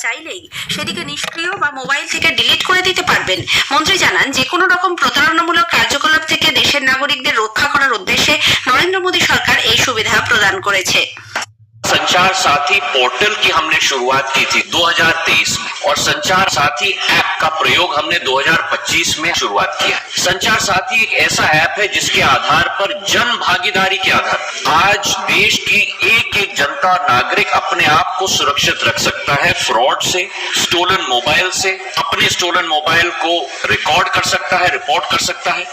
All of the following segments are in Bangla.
চাইলেই সেটিকে নিষ্ক্রিয় বা মোবাইল থেকে ডিলিট করে দিতে পারবেন। মন্ত্রী জানান, যে কোনো রকম প্রতারণামূলক কার্যকলাপ থেকে দেশের নাগরিকদের রক্ষা করার উদ্দেশ্যে নরেন্দ্র মোদী সরকার এই সুবিধা প্রদান করেছে। संचार साथी पोर्टल की हमने शुरुआत की थी 2023 में और संचार साथी ऐप का प्रयोग हमने 2025 में शुरुआत किया। संचार साथी एक ऐसा ऐप है जिसके आधार पर जन भागीदारी के आधार आज देश की एक एक जनता नागरिक अपने आप को सुरक्षित रख सकता है फ्रॉड से, स्टोलन मोबाइल से, अपने स्टोलन मोबाइल को रिकॉर्ड कर सकता है, रिपोर्ट कर सकता है।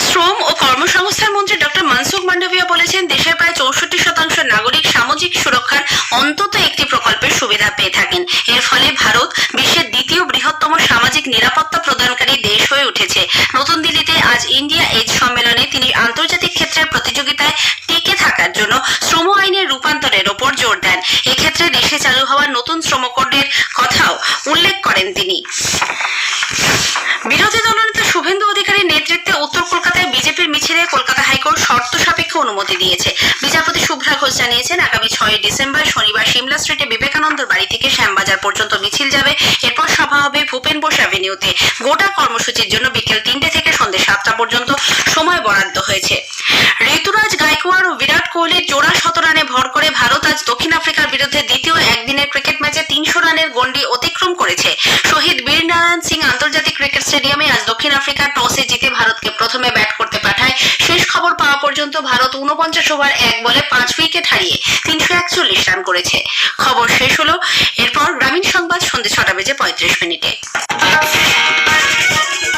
শ্রম ও কর্মসংস্থান মন্ত্রী ডক্টর মনসুখ মান্ডভিয়া বলেছেন, দেশের প্রায় 64% নাগরিক সামাজিক সুরক্ষার অন্তত একটি প্রকল্পের সুবিধা পেয়ে থাকেন। এর ফলে ভারত বিশ্বের দ্বিতীয় বৃহত্তম সামাজিক নিরাপত্তা প্রদানকারী দেশ হয়ে উঠেছে। নতুন দিল্লিতে আজ ইন্ডিয়া এজ সম্মেলনে তিনি আন্তর্জাতিক ক্ষেত্রের প্রতিযোগিতায় টিকে থাকার জন্য শ্রম আইনের রূপান্তরের ওপর জোর দেন। এক্ষেত্রে দেশে চালু হওয়া নতুন শ্রম কোডের কথাও উল্লেখ করেন তিনি। বিরোধী দলনেতা শুভেন্দু অধিকারীর নেতৃত্বে উত্তর কলকাতায় বিজেপির মিছিলে কলকাতা হাইকোর্ট শর্ত সাপেক্ষে অনুমতি দিয়েছে। বিচারপতি শুভ্রা ঘোষ জানিয়েছেন, আগামী 6 ডিসেম্বর শনিবার সিমলা স্ট্রিটে বিবেকানন্দর বাড়ি থেকে শ্যামবাজার পর্যন্ত মিছিল যাবে। এরপর সভা হবে ভূপেন বোস অ্যাভিনিউতে। গোটা কর্মসূচির জন্য বিকেল 3টে থেকে সন্ধ্যে 7টা পর্যন্ত সময় বরাদ্দ হয়েছে। ঋতুরাজ গায়কোয়াড় ও বিরাট কোহলির জোড়া 100 রানে ভর করে ভারত আজ দক্ষিণ আফ্রিকার বিরুদ্ধে দ্বিতীয় একদিনের ক্রিকেট ম্যাচে 300 রানের গন্ডি অতিক্রম করেছে। শহীদ বীরনারায়ণ সিং আন্তর্জাতিক ক্রিকেট স্টেডিয়ামে আজ দক্ষিণ আফ্রিকা টসে জিতে ভারতকে প্রথমে ব্যাট করতে পাঠায়। শেষ খবর পাওয়া পর্যন্ত ভারত 49 ওভার 1 বলে 5 উইকেট হারিয়ে 341 রান করেছে। খবর শেষ হলো। এরপর গ্রামীণ সংবাদ সন্ধ্যে 6টা বেজে 35 মিনিটে।